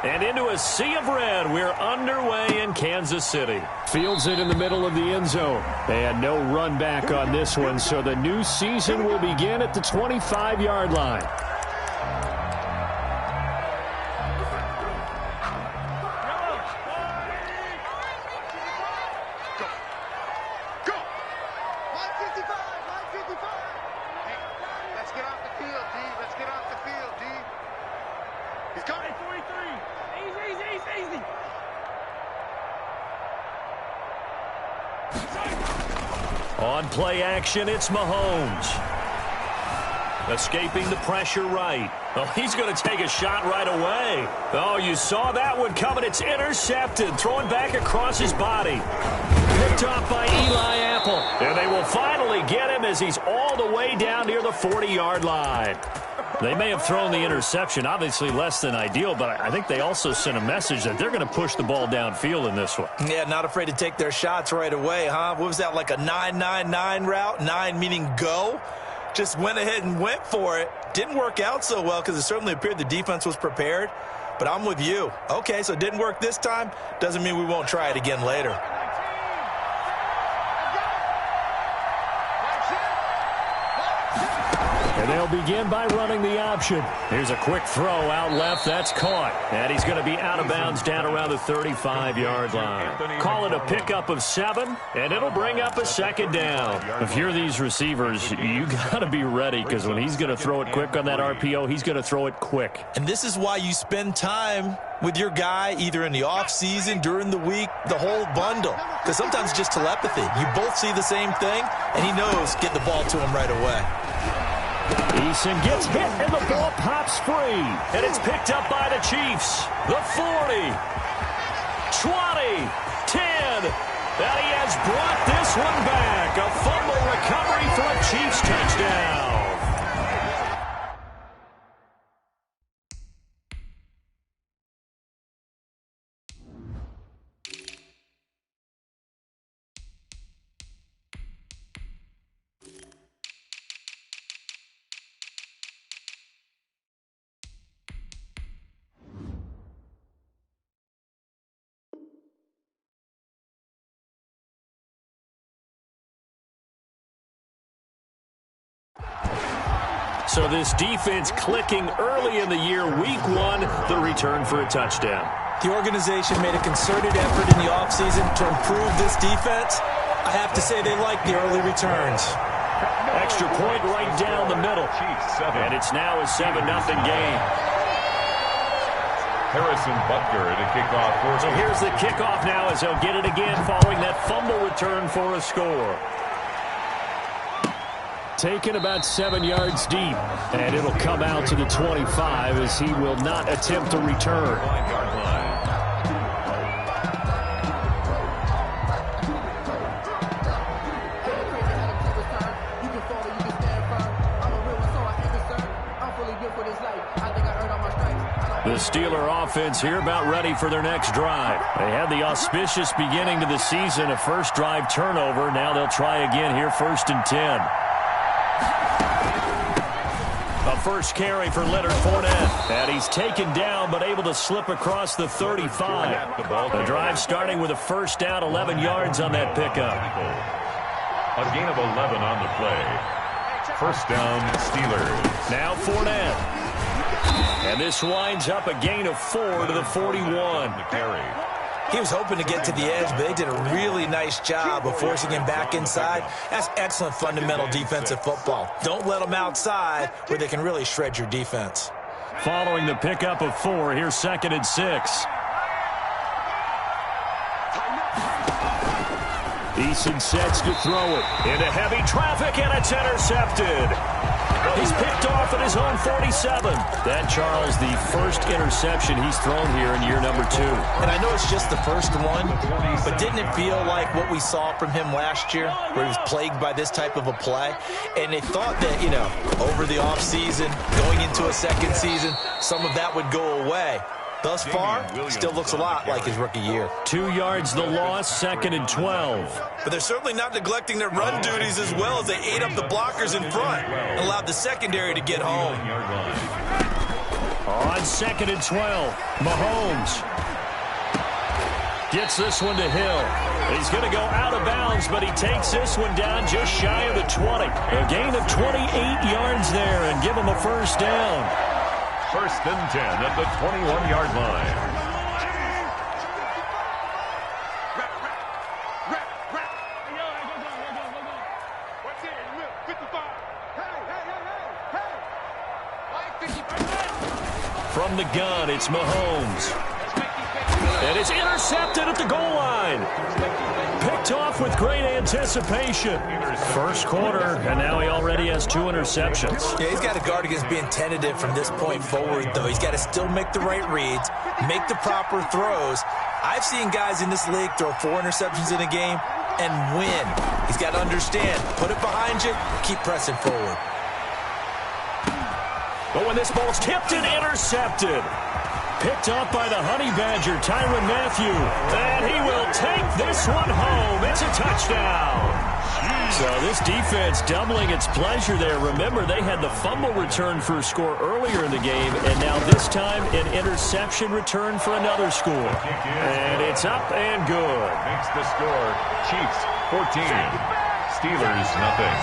And into a sea of red, we're underway in Kansas City. Fields it in the middle of the end zone. And no run back on this one, so the new season will begin at the 25-yard line. On play action, it's Mahomes. Escaping the pressure right. Oh, he's going to take a shot right away. Oh, you saw that one coming. It's intercepted. Throwing back across his body. Picked off by Eli Apple. And they will finally get him as he's all the way down near the 40-yard line. They may have thrown the interception, obviously less than ideal, but I think they also sent a message that they're going to push the ball downfield in this one. Yeah, not afraid to take their shots right away, huh? What was that, like a 9-9-9 route? 9 meaning go? Just went ahead and went for it. Didn't work out so well because it certainly appeared the defense was prepared, but I'm with you. Okay, so it didn't work this time. Doesn't mean we won't try it again later. And they'll begin by running the option. Here's a quick throw out left. That's caught. And he's going to be out of bounds down around the 35-yard line. Call it a pickup of 7, and it'll bring up a second down. If you're these receivers, you got to be ready because when he's going to throw it quick on that RPO, he's going to throw it quick. And this is why you spend time with your guy either in the offseason, during the week, the whole bundle. Because sometimes it's just telepathy. You both see the same thing, and he knows get the ball to him right away. Eason gets hit, and the ball pops free. And it's picked up by the Chiefs. The 40, 20, 10. And he has brought this one back. A fumble recovery for a Chiefs touchdown. So this defense clicking early in the year, week 1, the return for a touchdown. The organization made a concerted effort in the offseason to improve this defense. I have to say they like the early returns. Extra point right down the middle. And it's now a 7-0 game. Harrison Butker at a kickoff. So here's the kickoff now as they'll get it again following that fumble return for a score. Taken about 7 yards deep, and it'll come out to the 25 as he will not attempt to return. The Steeler offense here about ready for their next drive. They had the auspicious beginning to the season, a first drive turnover. Now they'll try again here, 1st and 10. A first carry for Leonard Fournette. And he's taken down but able to slip across the 35. The drive starting with a first down, 11 yards on that pickup. A gain of 11 on the play. First down, Steelers. Now Fournette. And this winds up a gain of 4 to the 41. He was hoping to get to the edge, but they did a really nice job of forcing him back inside. That's excellent fundamental defensive football. Don't let them outside where they can really shred your defense. Following the pickup of 4, here's 2nd and 6. Eason sets to throw it into heavy traffic, and it's intercepted. He's picked off at his own 47. That, Charles, the first interception he's thrown here in year number 2. And I know it's just the first one, but didn't it feel like what we saw from him last year, where he was plagued by this type of a play? And they thought that, you know, over the offseason, going into a second season, some of that would go away. Thus far, still looks a lot like his rookie year. 2 yards the loss, 2nd and 12. But they're certainly not neglecting their run duties as well as they ate up the blockers in front and allowed the secondary to get home. On 2nd and 12, Mahomes gets this one to Hill. He's going to go out of bounds, but he takes this one down just shy of the 20. A gain of 28 yards there and give him a first down. 1st and 10 at the 21-yard line. From the gun, it's Mahomes. And it's intercepted at the goal line. Picked off with great anticipation. First quarter, and now he already has 2 interceptions. Yeah, he's got to guard against being tentative from this point forward, though. He's got to still make the right reads, make the proper throws. I've seen guys in this league throw 4 interceptions in a game and win. He's got to understand, put it behind you, keep pressing forward. But when this ball's tipped and intercepted, picked up by the Honey Badger, Tyrann Mathieu. And he will take this one home. It's a touchdown. So this defense doubling its pleasure there. Remember, they had the fumble return for a score earlier in the game, and now this time an interception return for another score. And it's up and good. Makes the score Chiefs 14, Steelers nothing.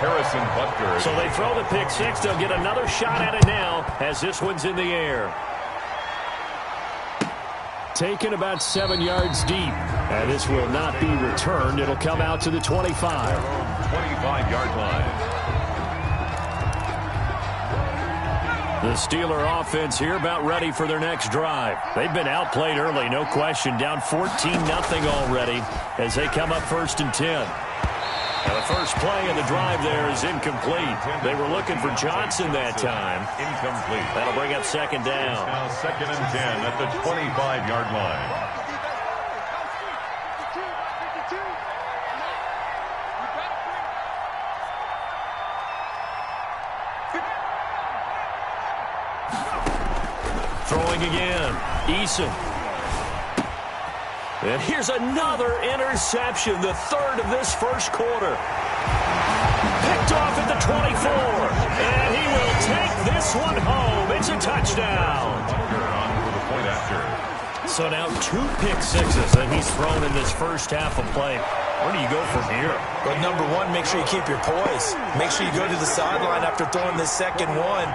Harrison Butker. So they throw the pick six. They'll get another shot at it now as this one's in the air. Taken about 7 yards deep. And this will not be returned. It'll come out to the 25. 25-yard line. The Steeler offense here about ready for their next drive. They've been outplayed early, no question. Down 14-0 already as they come up 1st and 10. Now the first play of the drive there is incomplete. They were looking for Johnson that time. Incomplete. That'll bring up 2nd down. Now 2nd and 10 at the 25-yard line. Throwing again. Eason. And here's another interception, the 3rd of this first quarter. Picked off at the 24. And he will take this one home. It's a touchdown. On for the point after. So now 2 pick sixes that he's thrown in this first half of play. Where do you go from here? Well, number one, make sure you keep your poise. Make sure you go to the sideline after throwing this second one,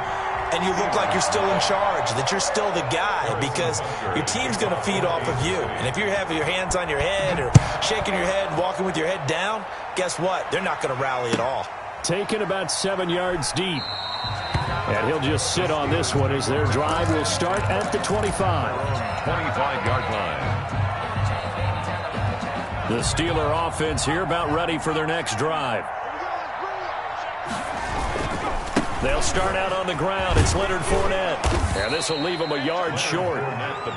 and you look like you're still in charge, that you're still the guy, because your team's going to feed off of you. And if you're having your hands on your head or shaking your head, walking with your head down, guess what? They're not going to rally at all. Taken about 7 yards deep. And he'll just sit on this one as their drive will start at the 25. 25-yard line. The Steeler offense here about ready for their next drive. They'll start out on the ground. It's Leonard Fournette. And this will leave them a yard short.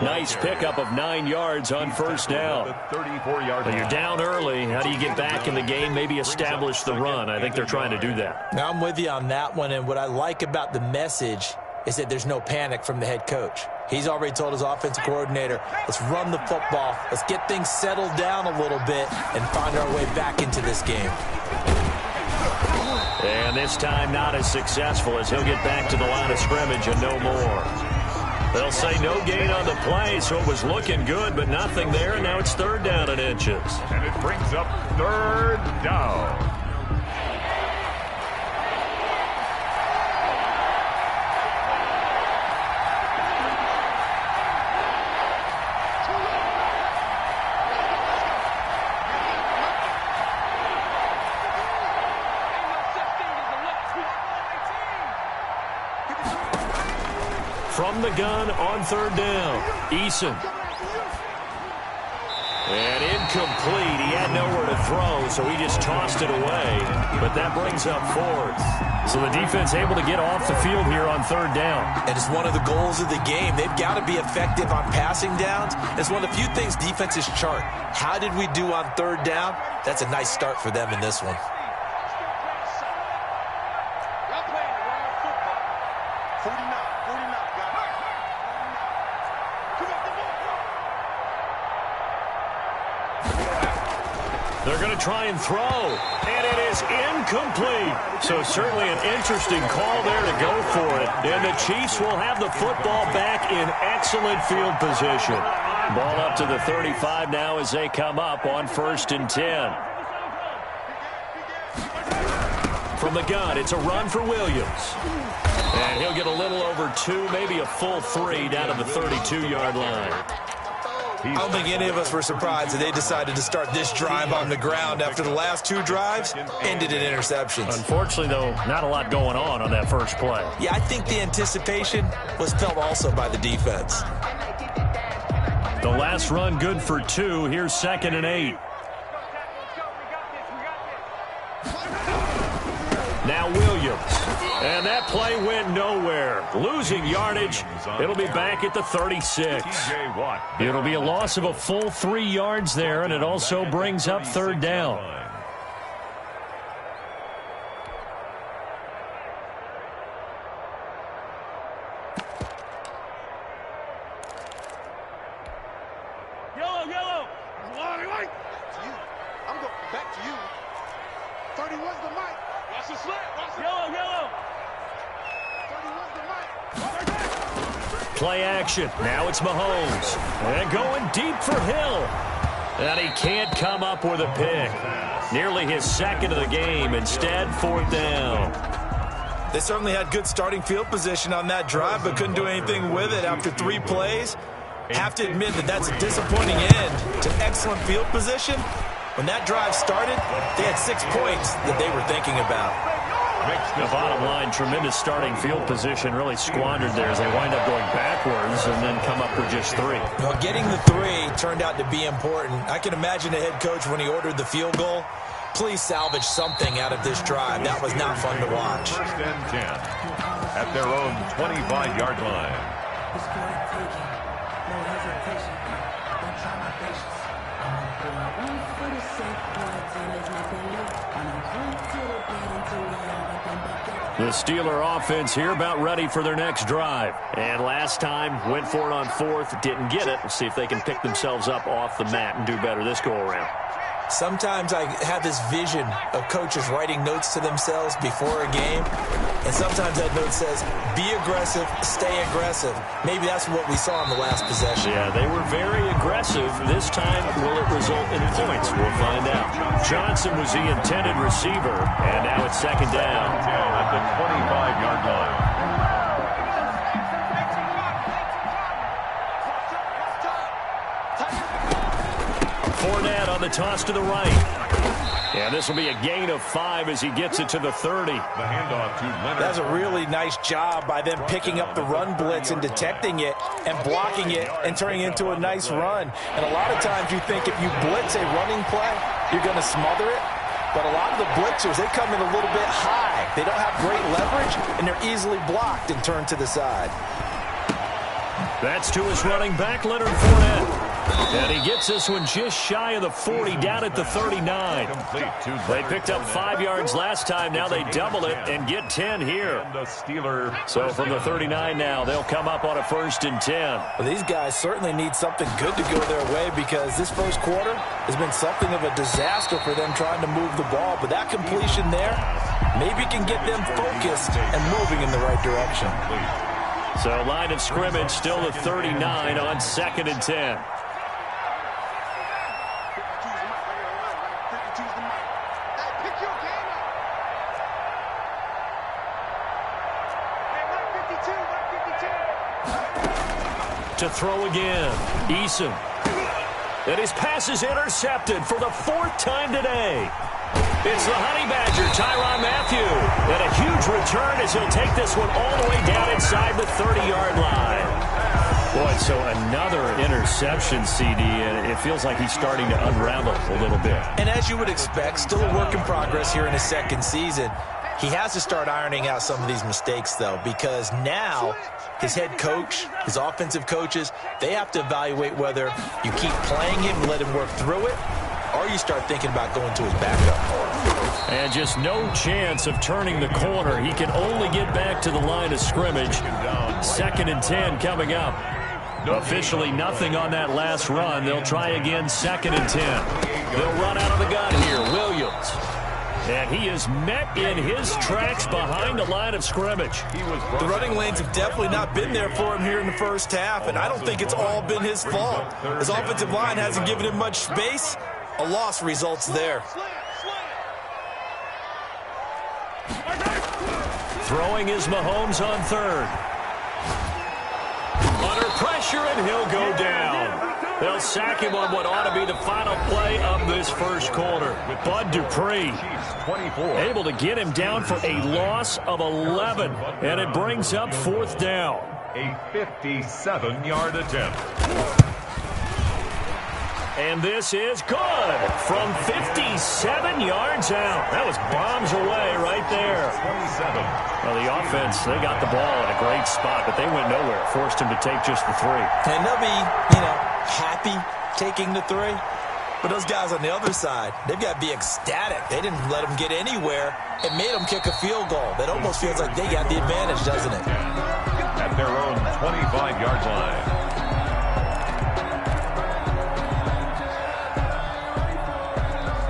Nice pickup of 9 yards on first down. 34-yard line. You're down early. How do you get back in the game? Maybe establish the run. I think they're trying to do that. Now, I'm with you on that one. And what I like about the message is that there's no panic from the head coach. He's already told his offensive coordinator, let's run the football. Let's get things settled down a little bit and find our way back into this game. And this time not as successful as he'll get back to the line of scrimmage and no more. They'll say no gain on the play, so it was looking good, but nothing there, and now it's 3rd down and inches. And it brings up 3rd down. From the gun on 3rd down, Eason. And incomplete. He had nowhere to throw, so he just tossed it away. But that brings up 4th. So the defense able to get off the field here on 3rd down. And it's one of the goals of the game. They've got to be effective on passing downs. It's one of the few things defenses chart. How did we do on 3rd down? That's a nice start for them in this one. They're going to try and throw, and it is incomplete. So certainly an interesting call there to go for it. And the Chiefs will have the football back in excellent field position. Ball up to the 35 now as they come up on 1st and 10. From the gun, it's a run for Williams. And he'll get a little over 2, maybe a full 3 down to the 32-yard line. I don't think any of us were surprised that they decided to start this drive on the ground after the last 2 drives ended in interceptions. Unfortunately, though, not a lot going on that first play. Yeah, I think the anticipation was felt also by the defense. The last run good for 2. Here's 2nd and 8. Now Williams. And that play went nowhere. Losing yardage. It'll be back at the 36. It'll be a loss of a full 3 yards there, and it also brings up 3rd down. Yellow. White. I'm going back to you. 31's the mic. Watch the slap. Yellow. 31's the mic. Play action. Now it's Mahomes. And going deep for Hill. And he can't come up with a pick. Nearly his 2nd of the game. Instead, 4th down. They certainly had good starting field position on that drive, but couldn't do anything with it after 3 plays. Have to admit that that's a disappointing end to excellent field position. When that drive started, they had 6 points that they were thinking about. The bottom line, tremendous starting field position, really squandered there as they wind up going backwards and then come up with just 3. Well, getting the 3 turned out to be important. I can imagine the head coach when he ordered the field goal. Please salvage something out of this drive. That was not fun to watch. 1st and 10 at their own 25-yard line. The Steeler offense here about ready for their next drive. And last time, went for it on 4th, didn't get it. We'll see if they can pick themselves up off the mat and do better this go-around. Sometimes I have this vision of coaches writing notes to themselves before a game, and sometimes that note says, be aggressive, stay aggressive. Maybe that's what we saw in the last possession. Yeah, they were very aggressive. This time, will it result in points? We'll find out. Johnson was the intended receiver, and now it's 2nd down. At the 25-yard line. Fournette on the toss to the right. And this will be a gain of 5 as he gets it to the 30. The handoff to Leonard. That's a really nice job by them picking up the run blitz and detecting it and blocking it and turning it into a nice run. And a lot of times you think if you blitz a running play, you're going to smother it. But a lot of the blitzers, they come in a little bit high. They don't have great leverage, and they're easily blocked and turned to the side. That's to his running back, Leonard Fournette. And he gets this one just shy of the 40, down at the 39. They picked up 5 yards last time. Now they double it and get 10 here. So from the 39 now, they'll come up on a 1st and 10. Well, these guys certainly need something good to go their way because this first quarter has been something of a disaster for them trying to move the ball. But that completion there maybe can get them focused and moving in the right direction. So line of scrimmage still the 39 on 2nd and 10. To throw again, Eason. And his pass is intercepted for the 4th time today. It's the Honey Badger, Tyrann Mathieu. And a huge return as he'll take this one all the way down inside the 30-yard line. Boy, so another interception, CD, and it feels like he's starting to unravel a little bit. And as you would expect, still a work in progress here in his 2nd season. He has to start ironing out some of these mistakes, though, because now his head coach, his offensive coaches, they have to evaluate whether you keep playing him and let him work through it, or you start thinking about going to his backup. And just no chance of turning the corner. He can only get back to the line of scrimmage. 2nd and 10 coming up. Officially nothing on that last run. They'll try again, 2nd and 10. They'll run out of the gun here. Williams. And he is met in his tracks behind the line of scrimmage. The running lanes have definitely not been there for him here in the first half, and I don't think it's all been his fault. His offensive line hasn't given him much space. A loss results there. Throwing is Mahomes on 3rd. Under pressure, and he'll go down. They'll sack him on what ought to be the final play of this first quarter. Bud Dupree able to get him down for a loss of 11, and it brings up 4th down. A 57-yard attempt. And this is good from 57 yards out. That was bombs away right there. 27. Well, the offense, they got the ball in a great spot, but they went nowhere. Forced him to take just the 3. And they'll be, happy taking the 3. But those guys on the other side, they've got to be ecstatic. They didn't let them get anywhere. It made them kick a field goal. That almost feels like they got the advantage, doesn't it? At their own 25-yard line.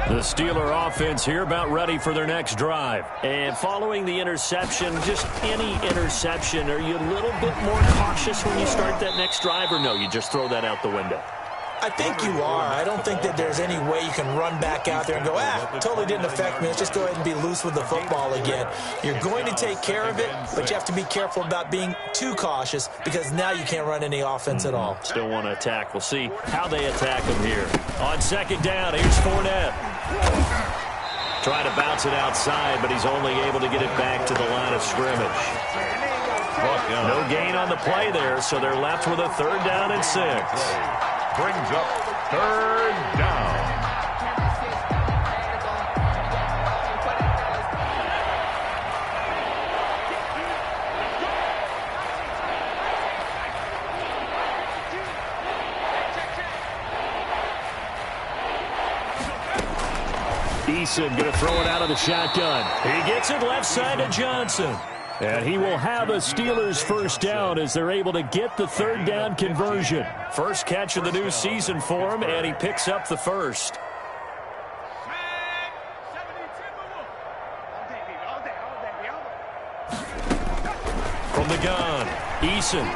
The Steeler offense here about ready for their next drive. And following the interception, just any interception, are you a little bit more cautious when you start that next drive, or no, you just throw that out the window? I think you are. I don't think that there's any way you can run back out there and go, totally didn't affect me. Let's just go ahead and be loose with the football again. You're going to take care of it, but you have to be careful about being too cautious because now you can't run any offense at all. Still want to attack. We'll see how they attack him here. On 2nd down, here's Fournette. Trying to bounce it outside, but he's only able to get it back to the line of scrimmage. No gain on the play there, so they're left with a 3rd down and 6. Brings up 3rd down. Eason going to throw it out of the shotgun. He gets it left side to Johnson. And he will have a Steelers 1st down as they're able to get the 3rd down conversion. First catch of the new season for him, and he picks up the 1st. From the gun, Eason.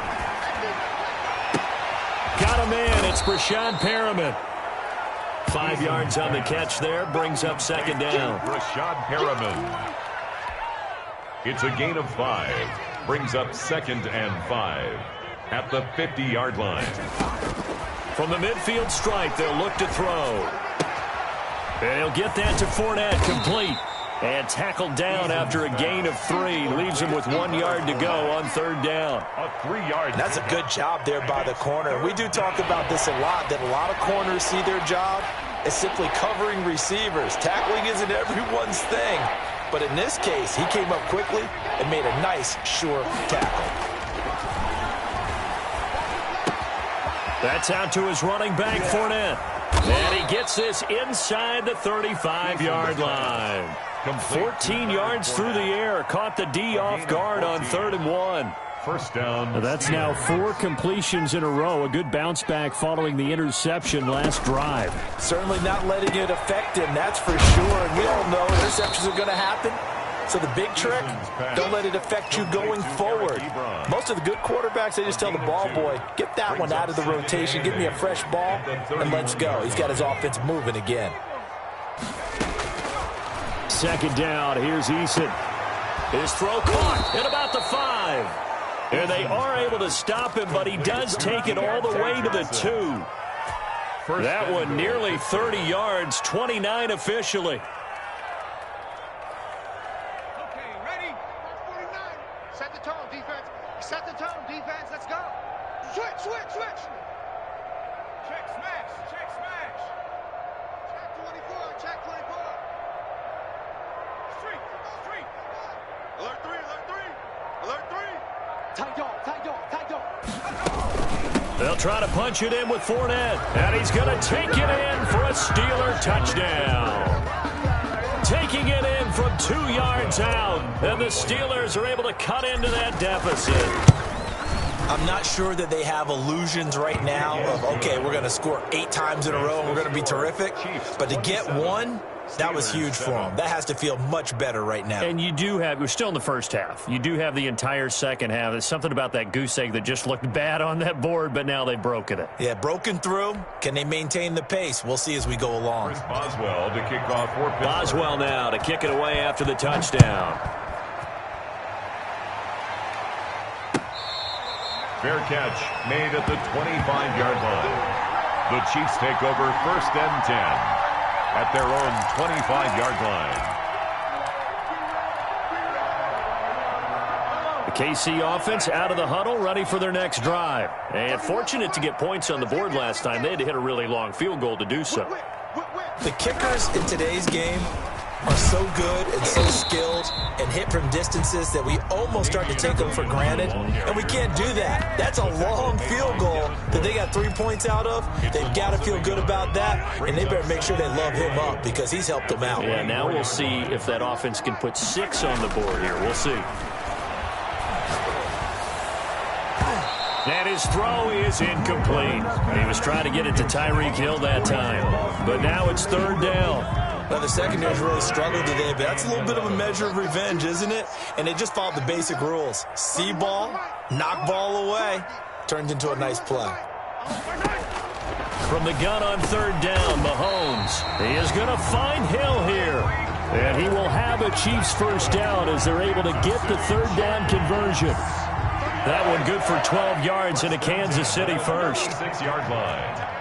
Got him in. It's Brashad Perriman. 5 yards on the catch there. Brings up 2nd down. Brashad Perriman. It's a gain of 5. Brings up 2nd and 5 at the 50-yard line. From the midfield stripe, they'll look to throw. And he'll get that to Fournette, complete. And tackled down after a gain of 3. Leaves him with 1 yard to go on 3rd down. A 3-yard. That's a good job there by the corner. We do talk about this a lot, that a lot of corners see their job as simply covering receivers. Tackling isn't everyone's thing. But in this case, he came up quickly and made a nice, sure tackle. That's out to his running back, Fournette. And he gets this inside the 35-yard line. 14 yards through the air. Caught the D off guard on 3rd and 1. First down. That's now 4 completions in a row. A good bounce back following the interception last drive. Certainly not letting it affect him, that's for sure. And we all know interceptions are going to happen. So the big trick, don't let it affect you going forward. Most of the good quarterbacks, they just tell the ball boy, get that one out of the rotation, give me a fresh ball, and let's go. He's got his offense moving again. 2nd down, here's Eason. His throw caught at about the 5. And they are able to stop him, but he does take it all the way to the 2. That one nearly 30 yards, 29 officially. Okay, ready? 49. Set the tone, defense. Set the tone, defense. Let's go. Switch, switch, switch. Check, smash. Check, smash. Check 24. Check 24. Street, street. Alert 3, alert 3. Alert 3. Tight dog, tight dog, tight dog. They'll try to punch it in with Fournette. And he's going to take it in for a Steeler touchdown. Taking it in from 2 yards out. And the Steelers are able to cut into that deficit. I'm not sure that they have illusions right now of, okay, we're going to score 8 times in a row and we're going to be terrific. But to get one, that was huge for them. That has to feel much better right now. And you do have, we're still in the first half. You do have the entire second half. There's something about that goose egg that just looked bad on that board, but now they've broken it. Yeah, broken through. Can they maintain the pace? We'll see as we go along. Chris Boswell to kick off for Pittsburgh. Boswell now to kick it away after the touchdown. Fair catch made at the 25-yard line. The Chiefs take over 1st and 10 at their own 25-yard line. The KC offense out of the huddle, ready for their next drive. And fortunate to get points on the board last time. They had to hit a really long field goal to do so. The kickers in today's game are so good and so skilled and hit from distances that we almost start to take them for granted, and we can't do that. That's a long field goal that they got 3 points out of. They've got to feel good about that, and they better make sure they love him up because he's helped them out. Yeah, now we'll see if that offense can put 6 on the board here. We'll see. And his throw is incomplete. He was trying to get it to Tyreek Hill that time, but now it's 3rd down. Now, the secondary's really struggled today, but that's a little bit of a measure of revenge, isn't it? And they just followed the basic rules. See ball, knock ball away, turned into a nice play. From the gun on 3rd down, Mahomes. He is going to find Hill here. And he will have a Chiefs 1st down as they're able to get the 3rd down conversion. That one good for 12 yards in a Kansas City 1st. 6-yard line.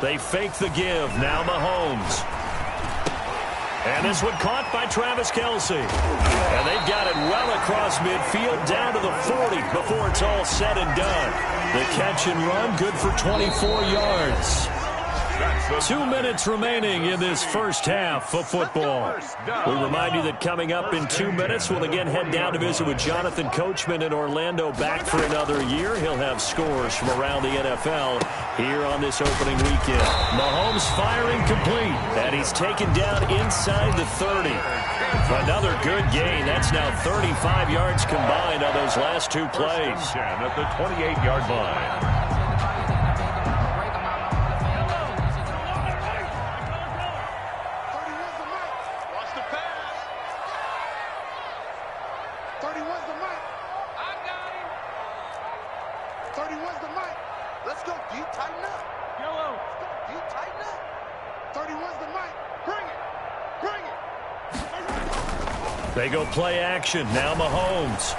They fake the give. Now Mahomes. And this one caught by Travis Kelce. And they've got it well across midfield down to the 40 before it's all said and done. The catch and run good for 24 yards. 2 minutes remaining in this first half of football. We remind you that coming up in 2 minutes, we'll again head down to visit with Jonathan Coachman in Orlando, back for another year. He'll have scores from around the NFL here on this opening weekend. Mahomes firing complete, and he's taken down inside the 30. Another good gain. That's now 35 yards combined on those last 2 plays. At the 28-yard line. They go play action. Now Mahomes.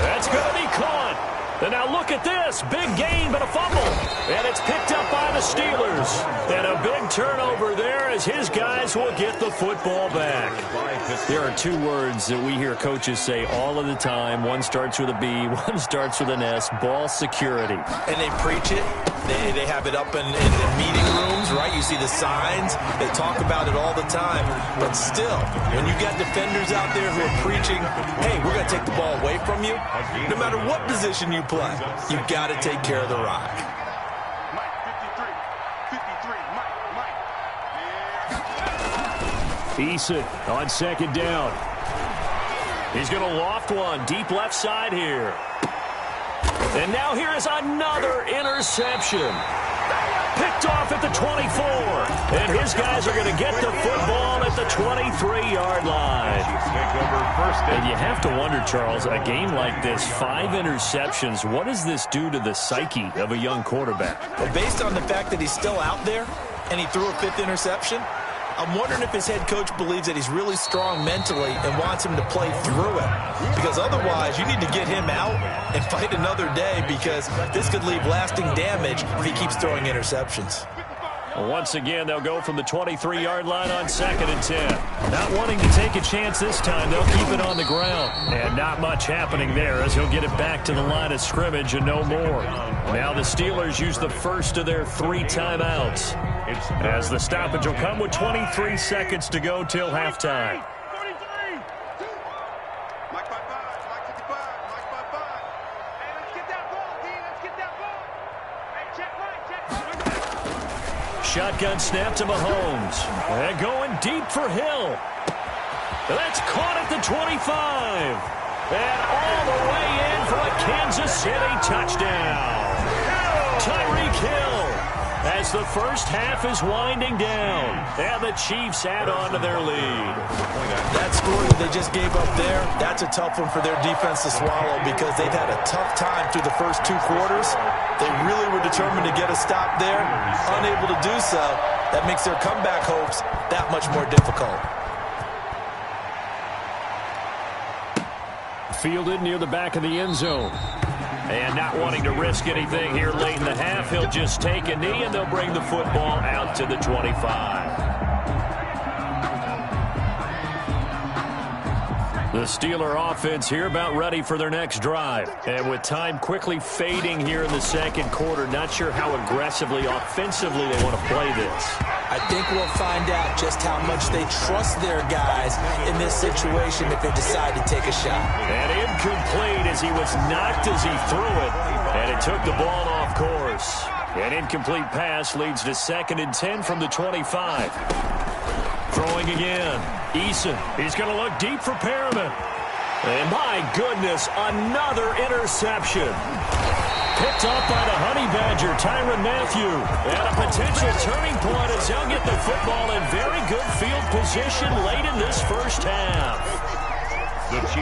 That's going to be caught. And now look at this. Big gain, but a fumble. And it's picked up by the Steelers. And a big turnover there as his guys will get the football back. There are 2 words that we hear coaches say all of the time. One starts with a B, one starts with an S. Ball security. And they preach it. They have it up in the meeting rooms, right? You see the signs. They talk about it all the time. But still, when you got defenders out there who are preaching, hey, we're going to take the ball away from you, no matter what position you play, you got to take care of the rock. Eason on 2nd down. He's going to loft one deep left side here. And now here is another interception. Picked off at the 24. And his guys are going to get the football at the 23-yard line. And you have to wonder, Charles, a game like this, 5 interceptions, what does this do to the psyche of a young quarterback? Well, based on the fact that he's still out there and he threw a 5th interception, I'm wondering if his head coach believes that he's really strong mentally and wants him to play through it. Because otherwise, you need to get him out and fight another day, because this could leave lasting damage if he keeps throwing interceptions. Once again, they'll go from the 23-yard line on 2nd and 10. Not wanting to take a chance this time, they'll keep it on the ground. And not much happening there as he'll get it back to the line of scrimmage and no more. Now the Steelers use the first of their 3 timeouts, as the stoppage will come with 23 seconds to go till halftime. shotgun snap to Mahomes. And going deep for Hill. That's caught at the 25. And all the way in for a Kansas City touchdown. Tyreek Hill as the first half is winding down. And the Chiefs add on to their lead. That score that they just gave up there, that's a tough one for their defense to swallow because they've had a tough time through the first 2 quarters. They really were determined to get a stop there. Unable to do so, that makes their comeback hopes that much more difficult. Fielded near the back of the end zone. And not wanting to risk anything here late in the half, he'll just take a knee and they'll bring the football out to the 25. The Steeler offense here about ready for their next drive. And with time quickly fading here in the second quarter, not sure how aggressively, offensively they want to play this. I think we'll find out just how much they trust their guys in this situation if they decide to take a shot. And incomplete as he was knocked as he threw it. And it took the ball off course. An incomplete pass leads to 2nd and 10 from the 25. Throwing again. Eason. He's going to look deep for Perriman. And my goodness, another interception. Picked off by the Honey Badger, Tyrann Mathieu. And a potential turning point as he'll get the football in very good field position late in this first half.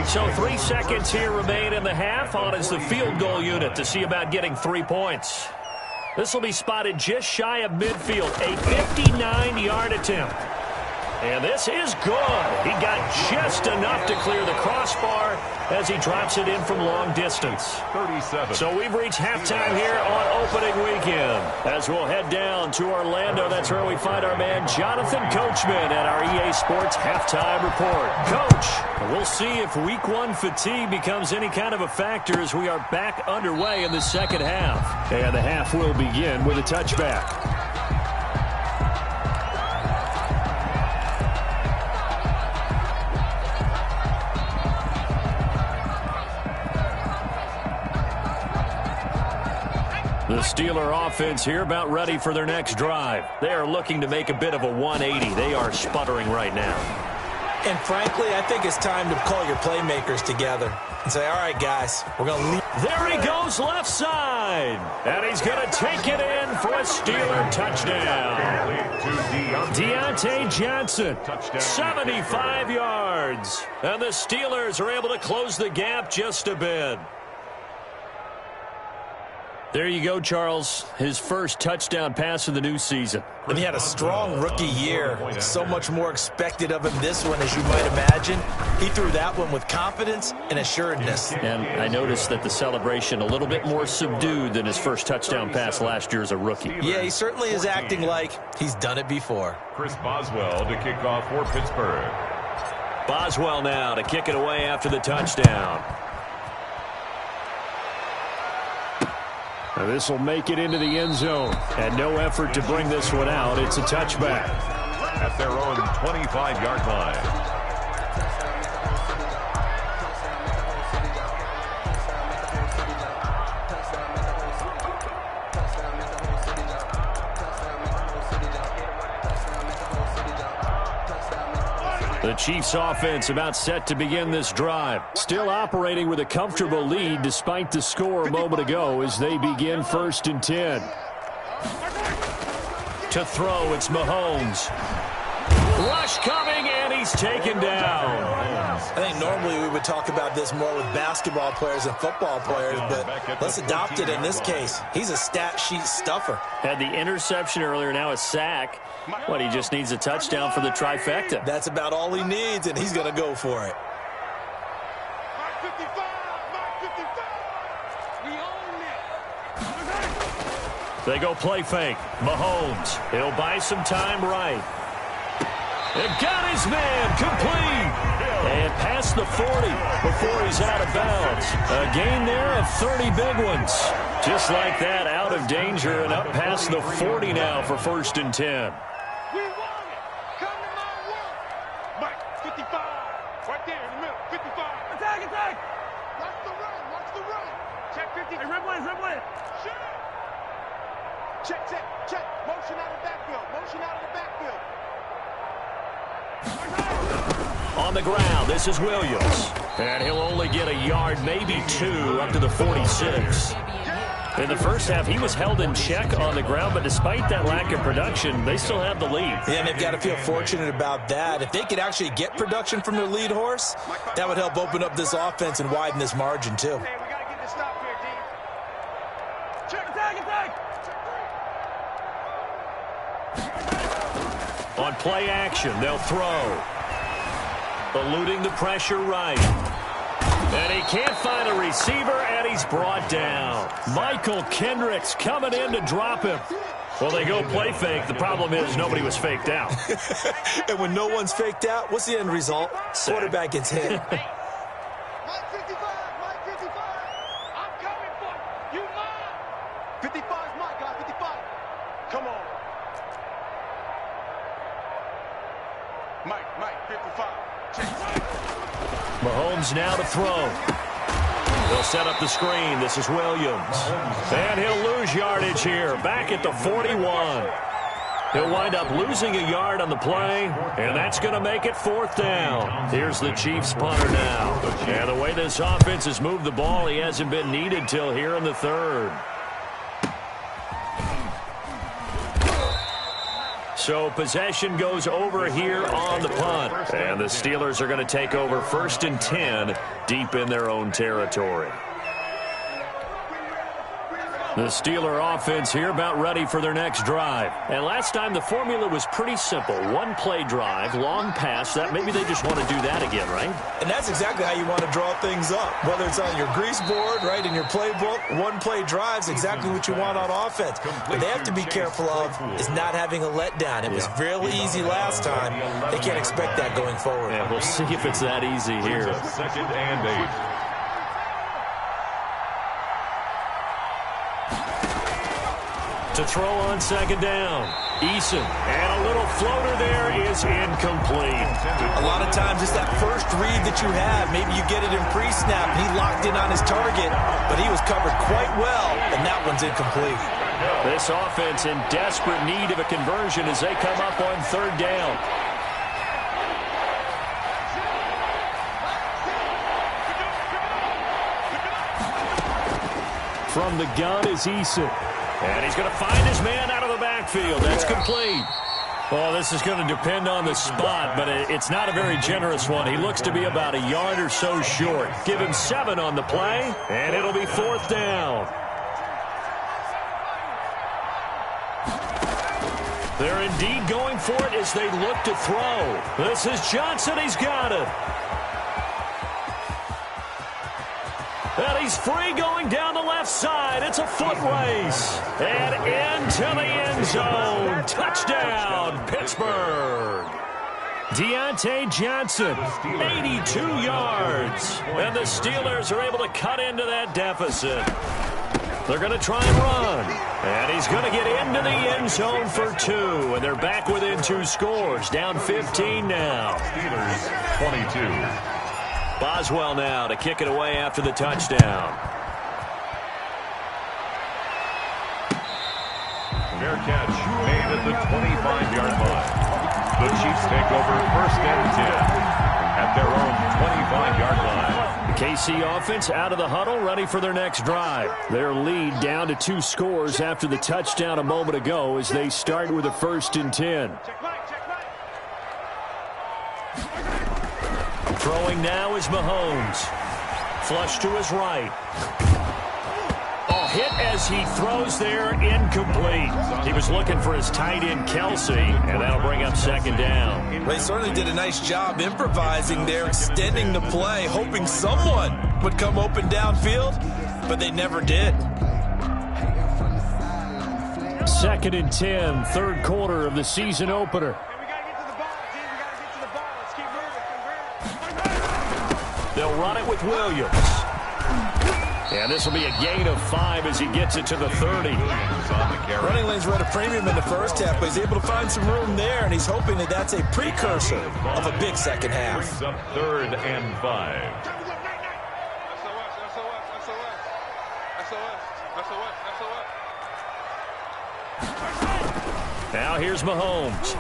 So 3 seconds here remain in the half. On is the field goal unit to see about getting 3 points. This will be spotted just shy of midfield. A 59-yard attempt. And this is good. He got just enough to clear the crossbar as he drops it in from long distance. 37. So we've reached halftime here on opening weekend. As we'll head down to Orlando, that's where we find our man Jonathan Coachman at our EA Sports Halftime Report. Coach, we'll see if Week 1 fatigue becomes any kind of a factor as we are back underway in the second half. And the half will begin with a touchback. The Steeler offense here about ready for their next drive. They are looking to make a bit of a 180. They are sputtering right now. And frankly, I think it's time to call your playmakers together and say, all right, guys, we're going to leave. There he goes left side. And he's going to take it in for a Steeler touchdown. Deontay Johnson, 75 yards. And the Steelers are able to close the gap just a bit. There you go, Charles. His first touchdown pass of the new season. And he had a strong rookie year. So much more expected of him this one, as you might imagine. He threw that one with confidence and assuredness. And I noticed that the celebration a little bit more subdued than his first touchdown pass last year as a rookie. Yeah, he certainly is acting like he's done it before. Chris Boswell to kick off for Pittsburgh. Boswell now to kick it away after the touchdown. This will make it into the end zone. And no effort to bring this one out. It's a touchback. At their own 25-yard line. The Chiefs offense about set to begin this drive. Still operating with a comfortable lead despite the score a moment ago as they begin 1st and 10. To throw, it's Mahomes. Rush coming, and he's taken down. I think normally we would talk about this more with basketball players and football players, but let's adopt it in this case. He's a stat sheet stuffer. Had the interception earlier, now a sack. What, he just needs a touchdown for the trifecta. That's about all he needs, and he's going to go for it. They go play fake. Mahomes. He'll buy some time right. It got his man complete. And past the 40 before he's out of bounds. A gain there of 30 big ones. Just like that, out of danger and up past the 40 now for 1st and 10. We want it. Come to my work. Mike, 55. Right there in the middle. 55. Attack, attack. Watch the run. Watch the run. Check 50. Hey, red one, red one. Shoot. Check, check, check. Motion out of the backfield. Motion out of the backfield. On the ground, this is Williams. And he'll only get a yard, maybe 2, up to the 46. In the first half, he was held in check on the ground, but despite that lack of production, they still have the lead. Yeah, and they've got to feel fortunate about that. If they could actually get production from their lead horse, that would help open up this offense and widen this margin, too. Hey, we got to get this stop here, D. Check, attack, attack. On play action, they'll throw. Eluding the pressure right. And he can't find a receiver, and he's brought down. Michael Kendricks coming in to drop him. Well, they go play fake. The problem is nobody was faked out. And when no one's faked out, what's the end result? Quarterback gets hit. Mike 55, Mike 55. I'm coming for you. You mine. 55 is my guy, 55. Come on. Mike 55. Mahomes now to throw. They'll set up the screen. This is Williams. And he'll lose yardage here. Back at the 41. He'll wind up losing a yard on the play, and that's going to make it 4th down. Here's the Chiefs punter now. And the way this offense has moved the ball, he hasn't been needed till here in the 3rd. So possession goes over here on the punt. And the Steelers are going to take over 1st and 10 deep in their own territory. The Steeler offense here about ready for their next drive. And last time the formula was pretty simple. 1-play drive, long pass. That maybe they just want to do that again, right? And that's exactly how you want to draw things up. Whether it's on your grease board, right, in your playbook, 1-play drive's exactly what you want on offense. What they have to be careful of is not having a letdown. It was real easy last time. They can't expect that going forward. Yeah, we'll see if it's that easy here. 2nd and 8. To throw on 2nd down. Eason. And a little floater there is incomplete. A lot of times it's that first read that you have. Maybe you get it in pre-snap. He locked in on his target, but he was covered quite well, and that one's incomplete. This offense in desperate need of a conversion as they come up on 3rd down. From the gun is Eason. And he's going to find his man out of the backfield. That's complete. Well, this is going to depend on the spot, but it's not a very generous one. He looks to be about a yard or so short. Give him 7 on the play, and it'll be 4th down. They're indeed going for it as they look to throw. This is Johnson. He's got it. And he's free going down the left side. It's a foot race. And into the end zone. Touchdown, Pittsburgh. Deontay Johnson, 82 yards. And the Steelers are able to cut into that deficit. They're going to try and run. And he's going to get into the end zone for 2. And they're back within 2 scores. Down 15 now. Steelers 22. Boswell now to kick it away after the touchdown. Fair catch made at the 25-yard line. The Chiefs take over 1st and 10 at their own 25-yard line. The KC offense out of the huddle, ready for their next drive. Their lead down to 2 scores after the touchdown a moment ago as they start with a 1st and 10. Throwing now is Mahomes. Flush to his right. Oh, hit as he throws there, incomplete. He was looking for his tight end, Kelsey, and that'll bring up 2nd down. They certainly did a nice job improvising there, extending the play, hoping someone would come open downfield, but they never did. 2nd and 10, 3rd quarter of the season opener. They'll run it with Williams. And this will be a gain of 5 as he gets it to the 30. Running lanes were at a premium in the first half, but he's able to find some room there, and he's hoping that that's a precursor of a big second half. Brings up 3rd and 5. Now here's Mahomes.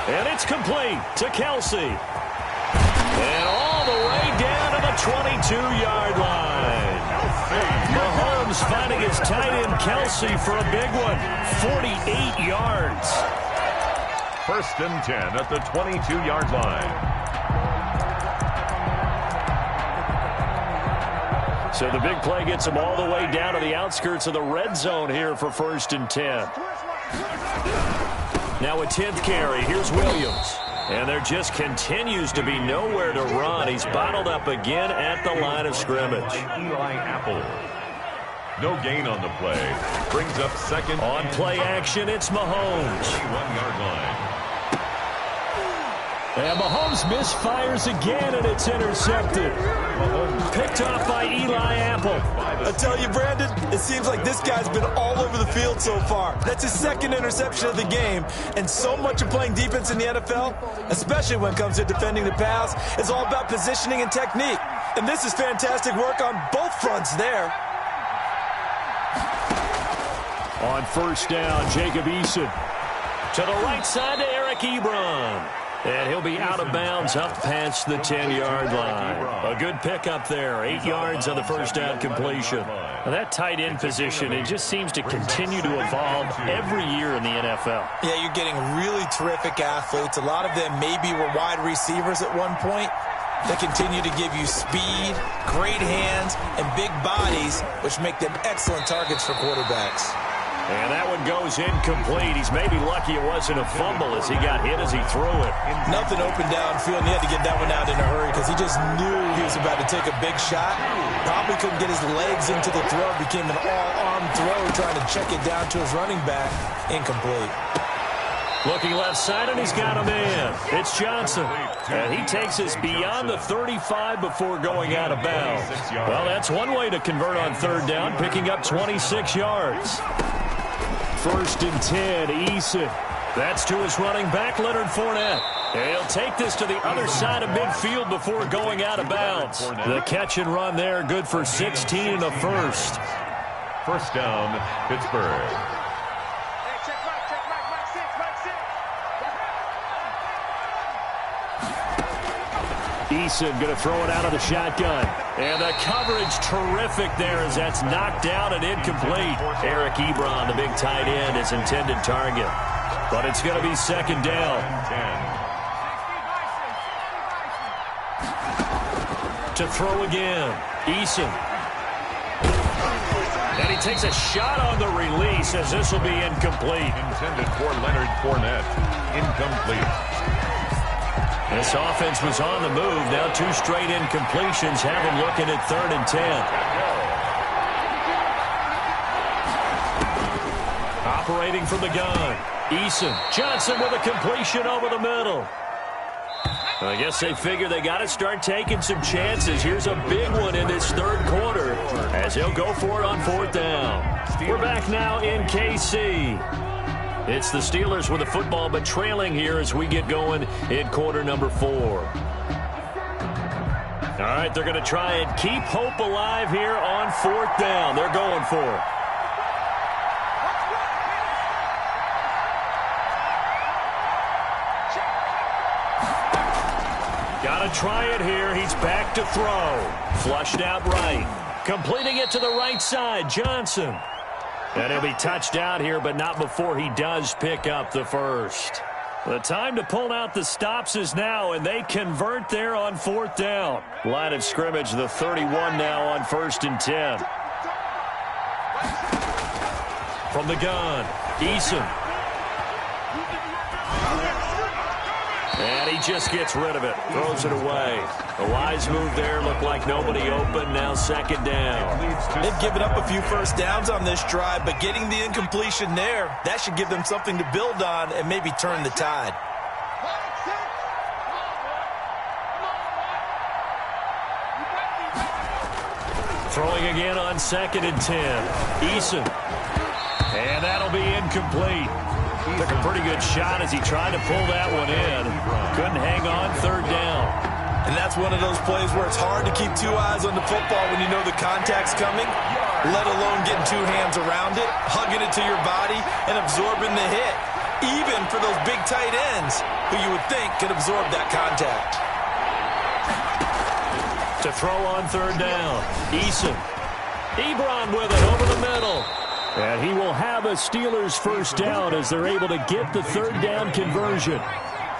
And it's complete to Kelsey. And all the way down to the 22-yard line. Mahomes finding his tight end Kelsey for a big one. 48 yards. 1st and 10 at the 22-yard line. So the big play gets him all the way down to the outskirts of the red zone here for 1st and 10. Now a 10th carry. Here's Williams. And there just continues to be nowhere to run. He's bottled up again at the line of scrimmage. Eli Apple. No gain on the play. Brings up 2nd. On play action, it's Mahomes. 1-yard line. And Mahomes misfires again, and it's intercepted. Picked off by Eli Apple. I tell you, Brandon, it seems like this guy's been all over the field so far. That's his 2nd interception of the game. And so much of playing defense in the NFL, especially when it comes to defending the pass, is all about positioning and technique. And this is fantastic work on both fronts there. On 1st down, Jacob Eason. To the right side to Eric Ebron. And he'll be out of bounds up past the 10-yard line. A good pickup there. 8 yards on the 1st down completion. Now that tight end position, it just seems to continue to evolve every year in the NFL. Yeah, you're getting really terrific athletes. A lot of them maybe were wide receivers at one point. They continue to give you speed, great hands, and big bodies, which make them excellent targets for quarterbacks. And that one goes incomplete. He's maybe lucky it wasn't a fumble as he got hit as he threw it. Nothing open downfield, and he had to get that one out in a hurry because he just knew he was about to take a big shot. Probably couldn't get his legs into the throw. Became an all-arm throw, trying to check it down to his running back. Incomplete. Looking left side, and he's got a man. It's Johnson. And he takes us beyond the 35 before going out of bounds. Well, that's one way to convert on 3rd down, picking up 26 yards. 1st and 10, Eason. That's to his running back, Leonard Fournette. And he'll take this to the other side of midfield before going out of bounds. The catch and run there, good for 16 and a first. 1st down, Pittsburgh. Eason going to throw it out of the shotgun. And the coverage terrific there as that's knocked down and incomplete. Eric Ebron, the big tight end, his intended target. But it's going to be 2nd down. To throw again. Eason. And he takes a shot on the release as this will be incomplete. Intended for Leonard Fournette. Incomplete. This offense was on the move. Now 2 straight incompletions have him looking at 3rd and 10. Operating from the gun. Eason. Johnson with a completion over the middle. I guess they figure they got to start taking some chances. Here's a big one in this 3rd quarter as he'll go for it on 4th down. We're back now in KC. It's the Steelers with the football, but trailing here as we get going in quarter number 4. All right, they're going to try and keep hope alive here on 4th down. They're going for it. Got to try it here. He's back to throw. Flushed out right. Completing it to the right side, Johnson. And he'll be touched out here, but not before he does pick up the first. The time to pull out the stops is now, and they convert there on 4th down. Line of scrimmage, the 31 now on 1st and 10. From the gun, Eason. And he just gets rid of it, throws it away. A wise move there, looked like nobody open, now 2nd down. They've given up a few first downs on this drive, but getting the incompletion there, that should give them something to build on and maybe turn the tide. Throwing again on 2nd and 10. Eason. And that'll be incomplete. Took a pretty good shot as he tried to pull that one in. Couldn't hang on 3rd down. And that's one of those plays where it's hard to keep 2 eyes on the football when you know the contact's coming. let alone getting two hands around it, hugging it to your body, and absorbing the hit. Even for those big tight ends who you would think could absorb that contact. To throw on third down, Eason. Ebron with it over the middle. And he will have a Steelers first down as they're able to get the third down conversion.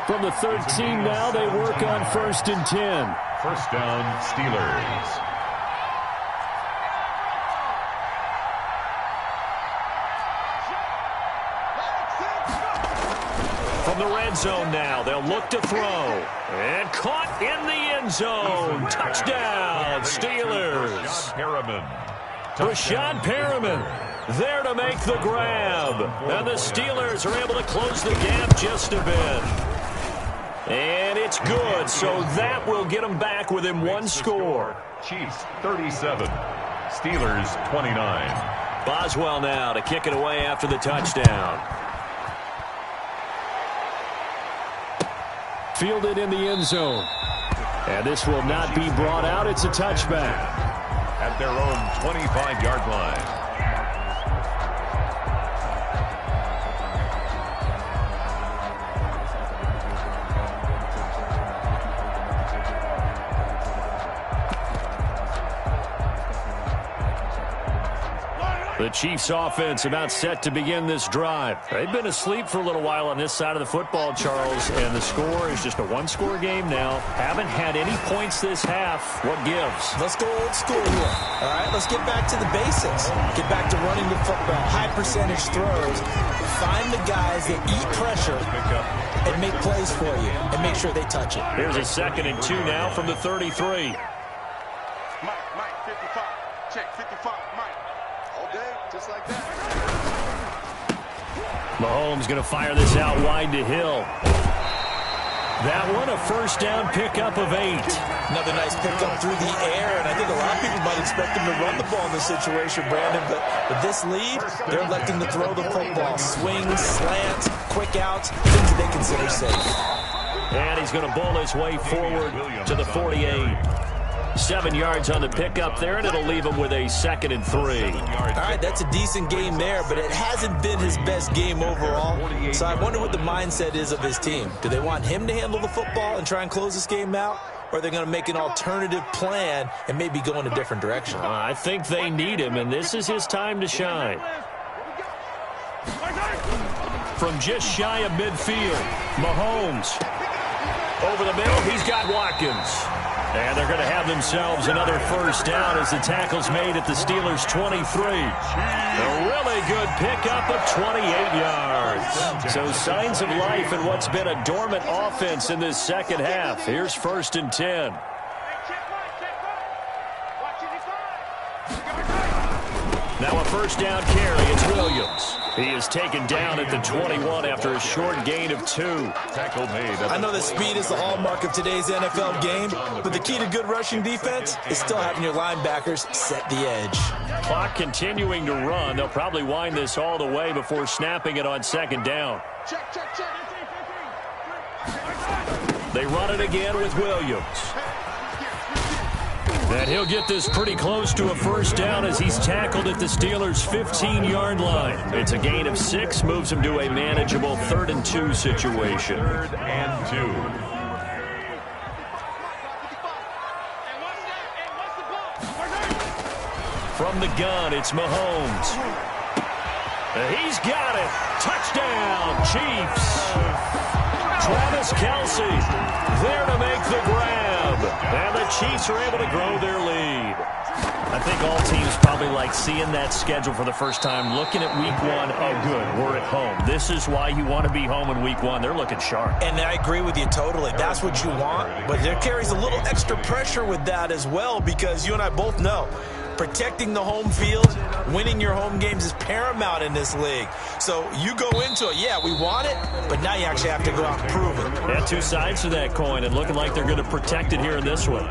From the 13 now, they work on 1st and 10. First down, Steelers. From the red zone now, they'll look to throw. And caught in the end zone. Touchdown, Steelers. Rashad Perriman there to make the grab. And the Steelers are able to close the gap just a bit. And it's good, so that will get them back within one score. Chiefs 37, Steelers 29. Boswell now to kick it away after the touchdown. Fielded in the end zone. And this will not be brought out. It's a touchback. At their own 25-yard line. The Chiefs offense about set to begin this drive. They've been asleep for a little while on this side of the football, Charles, and the score is just a one-score game now. Haven't had any points this half. What gives? Let's go old school here. All right, let's get back to the basics. Get back to running the football, high percentage throws. Find the guys that eat pressure and make plays for you and make sure they touch it. Here's a 2nd and 2 now from the 33. Mike, 55. Check, 55, Mike. All day, just like that. Mahomes going to fire this out wide to Hill. That one, a first down pickup of 8. Another nice pickup through the air, and I think a lot of people might expect him to run the ball in this situation, Brandon, but with this lead, they're electing to throw the football. Swings, slants, quick outs, things that they consider safe. And he's going to bowl his way forward to the 48. 7 yards on the pickup there, and it'll leave him with a 2nd and 3. All right, that's a decent game there, but it hasn't been his best game overall. So I wonder what the mindset is of his team. Do they want him to handle the football and try and close this game out? Or are they going to make an alternative plan and maybe go in a different direction? I think they need him, and this is his time to shine. From just shy of midfield, Mahomes. Over the middle, he's got Watkins. And they're going to have themselves another first down as the tackle's made at the Steelers' 23. A really good pickup of 28 yards. So signs of life in what's been a dormant offense in this second half. Here's 1st and 10. Now a first down carry. It's Williams. He is taken down at the 21 after a short gain of 2. Tackle made. I know that speed is the hallmark of today's NFL game, but the key to good rushing defense is still having your linebackers set the edge. Clock continuing to run. They'll probably wind this all the way before snapping it on 2nd down. Check, check, check. They run it again with Williams. And he'll get this pretty close to a first down as he's tackled at the Steelers' 15-yard line. It's a gain of 6, moves him to a manageable 3rd and 2 situation. 3rd and 2. From the gun, it's Mahomes. He's got it. Touchdown, Chiefs. Travis Kelce there to make the grab. And the Chiefs are able to grow their lead. I think all teams probably like seeing that schedule for the first time, looking at week 1. Oh, good, we're at home. This is why you want to be home in week 1. They're looking sharp. And I agree with you totally. That's what you want. But there carries a little extra pressure with that as well, because you and I both know protecting the home field, winning your home games is paramount in this league. So you go into it, yeah, we want it, but now you actually have to go out and prove it. Yeah, 2 sides to that coin, and looking like they're going to protect it here in this one.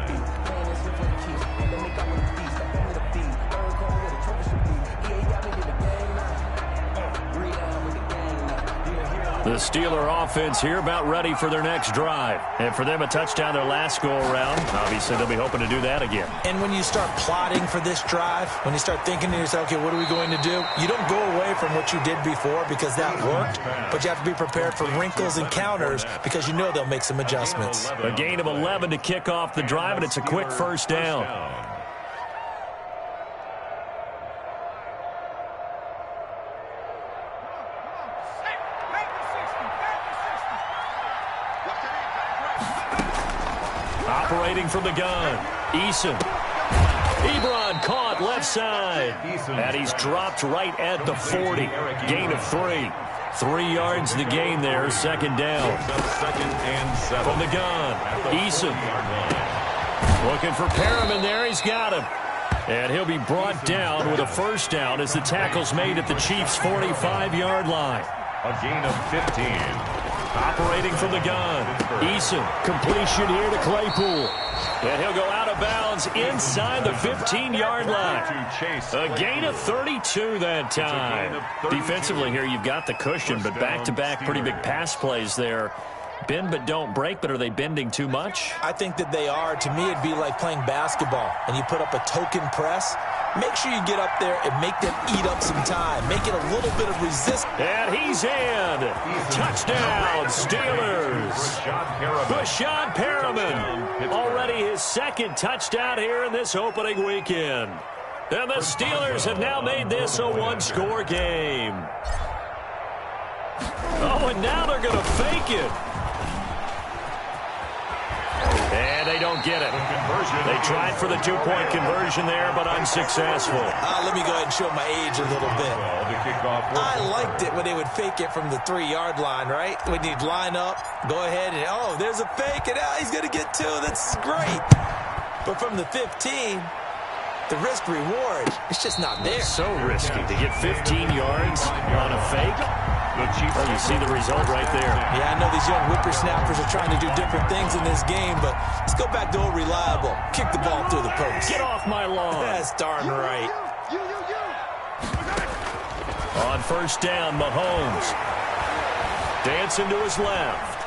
The The Steeler offense here about ready for their next drive. And for them, a touchdown their last go-around. Obviously, they'll be hoping to do that again. And when you start plotting for this drive, when you start thinking to yourself, okay, what are we going to do? You don't go away from what you did before because that worked, but you have to be prepared for wrinkles and counters because you know they'll make some adjustments. A gain of 11 to kick off the drive, and it's a quick first down. Operating from the gun, Eason. Ebron caught left side. And he's dropped right at the 40. Gain of 3. 3 yards the gain there, second down. From the gun, Eason. Looking for Perriman there, he's got him. And he'll be brought down with a first down as the tackle's made at the Chiefs' 45-yard line. A gain of 15. Operating from the gun, Eason, completion here to Claypool. And he'll go out of bounds inside the 15-yard line. A gain of 32 that time. Defensively here, you've got the cushion, but back-to-back pretty big pass plays there. Bend but don't break, but are they bending too much? I think that they are. To me, it'd be like playing basketball, and you put up a token press. Make sure you get up there and make them eat up some time. Make it a little bit of resistance. And he's in. Touchdown, Steelers. Rashad Perriman. Already his second touchdown here in this opening weekend. And the Steelers have now made this a one-score game. Oh, and now they're going to fake it. And they don't get it. They tried for the two-point conversion there, but unsuccessful. Let me go ahead and show my age a little bit. I liked it when they would fake it from the 3-yard line, right? When you'd line up, go ahead and, oh, there's a fake, and he's going to get 2. That's great. But from the 15, the risk-reward, it's just not there. So risky to get 15 yards on a fake. Well, you see the result right there. Yeah, I know these young whippersnappers are trying to do different things in this game, but let's go back to old reliable. Kick the ball through the post. Get off my lawn. That's darn right. On first down, Mahomes. Dancing to his left.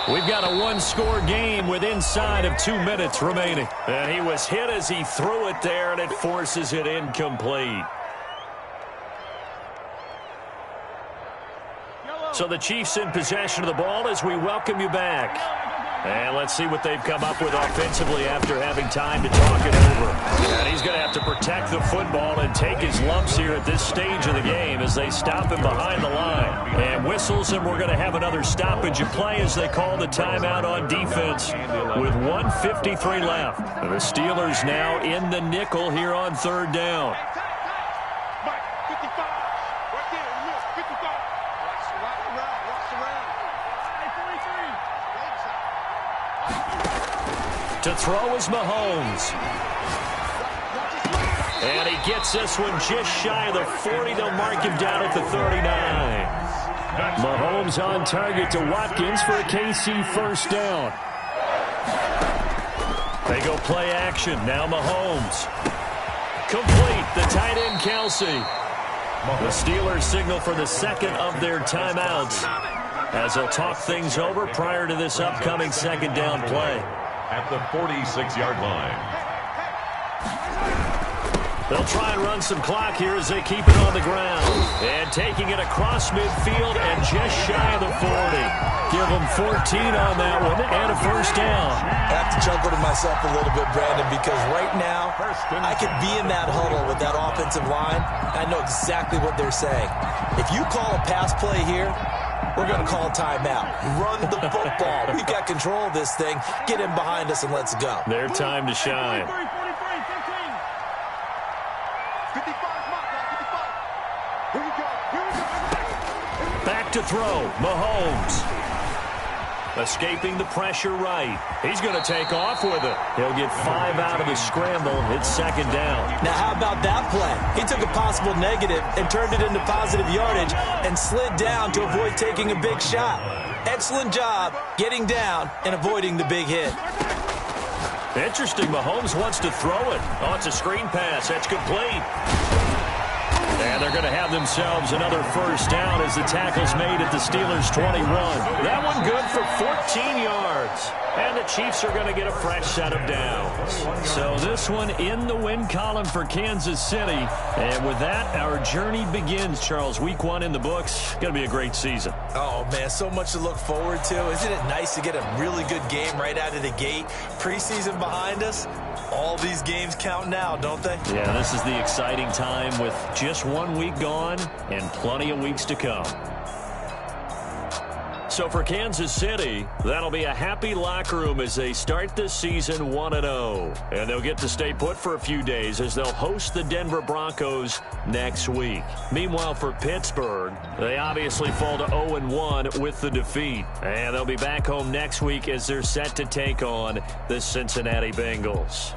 We've got a one-score game with inside of 2 minutes remaining. And he was hit as he threw it there, and it forces it incomplete. So the Chiefs in possession of the ball as we welcome you back. And let's see what they've come up with offensively after having time to talk it over. And he's going to have to protect the football and take his lumps here at this stage of the game as they stop him behind the line. And whistles, and we're going to have another stoppage of play as they call the timeout on defense with 1:53 left. And the Steelers now in the nickel here on third down. To throw is Mahomes. And he gets this one just shy of the 40. They'll mark him down at the 39. Mahomes on target to Watkins for a KC first down. They go play action. Now Mahomes. Complete. The tight end, Kelsey. The Steelers signal for the second of their timeouts as they'll talk things over prior to this upcoming second down play. At the 46-yard line. They'll try and run some clock here as they keep it on the ground. And taking it across midfield and just shy of the 40. Give them 14 on that one and a first down. I have to chuckle to myself a little bit, Brandon, because right now I could be in that huddle with that offensive line. And I know exactly what they're saying. If you call a pass play here, we're going to call a timeout. Run the football. We've got control of this thing. Get in behind us and let's go. Their time to shine. 55, Here we go. Back to throw. Mahomes. Escaping the pressure right. He's going to take off with it. He'll get 5 out of the scramble. It's second down. Now, how about that play? He took a possible negative and turned it into positive yardage and slid down to avoid taking a big shot. Excellent job getting down and avoiding the big hit. Interesting. Mahomes wants to throw it. Oh, it's a screen pass. That's complete. And they're going to have themselves another first down as the tackle's made at the Steelers' 21. That one good for 14 yards. And the Chiefs are going to get a fresh set of downs. So this one in the win column for Kansas City. And with that, our journey begins, Charles. Week 1 in the books. Going to be a great season. Oh, man, so much to look forward to. Isn't it nice to get a really good game right out of the gate? Preseason behind us. All these games count now, don't they? Yeah, this is the exciting time with just 1 week gone and plenty of weeks to come. So for Kansas City, that'll be a happy locker room as they start this season 1-0. And they'll get to stay put for a few days as they'll host the Denver Broncos next week. Meanwhile, for Pittsburgh, they obviously fall to 0-1 with the defeat. And they'll be back home next week as they're set to take on the Cincinnati Bengals.